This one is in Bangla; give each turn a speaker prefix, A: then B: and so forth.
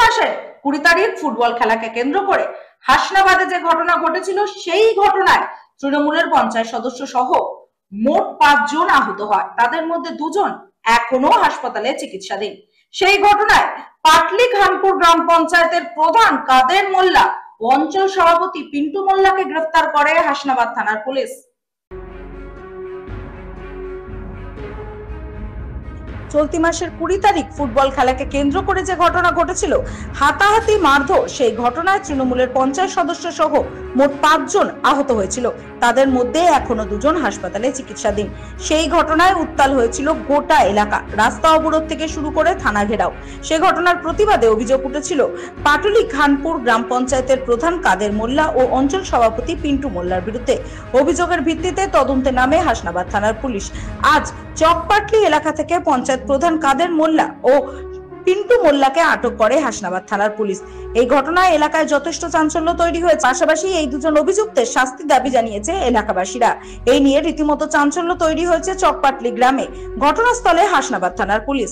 A: মাসের 20 তারিখ ফুটবল খেলাকে কেন্দ্র করে হাসনাবাদে যে ঘটনা ঘটেছিল, সেই ঘটনায় তৃণমূলের পঞ্চায়েত সদস্য সহ মোট 5 জন আহত হয়। তাদের মধ্যে 2 জন এখনো হাসপাতালে চিকিৎসাধীন। সেই ঘটনায় পাটলি খানপুর গ্রাম পঞ্চায়েতের প্রধান কাদের মোল্লা ও অঞ্চল সভাপতি পিন্টু মোল্লাকে গ্রেফতার করে হাসনাবাদ থানার পুলিশ। চলতি মাসের 20 তারিখ ফুটবল খেলাকে কেন্দ্র করে যে ঘটনা ঘটেছিল, হাতাহাতি মারধর, সেই ঘটনায় তৃণমূলের পঞ্চায়েত সদস্য সহ মোট 5 জন আহত হয়েছিল। তাদের মধ্যে এখনো 2 জন হাসপাতালে চিকিৎসাধীন। সেই ঘটনায় উত্তাল হয়েছিল গোটা এলাকা, রাস্তা অবরোধ থেকে শুরু করে থানা ঘেরাও। সেই ঘটনার প্রতিবাদে অভিযোগ উঠেছিল পাটলি খানপুর গ্রাম পঞ্চায়েতের প্রধান কাদের মোল্লা ও অঞ্চল সভাপতি পিন্টু মোল্লার বিরুদ্ধে। অভিযোগের ভিত্তিতে তদন্তে নামে হাসনাবাদ থানার পুলিশ। আজ চকপাটলি এলাকা থেকে পঞ্চায়েত প্রধান কাদের মোল্লা ও পিন্টু মোল্লাকে আটক করে হাসনাবাদ থানার পুলিশ। এই ঘটনায় এলাকায় যথেষ্ট চাঞ্চল্য তৈরি হয়েছে। পাশাপাশি এই 2 জন অভিযুক্তের শাস্তির দাবি জানিয়েছে এলাকাবাসীরা। এই নিয়ে রীতিমতো চাঞ্চল্য তৈরি হয়েছে চকপাটলি গ্রামে। ঘটনাস্থলে হাসনাবাদ থানার পুলিশ।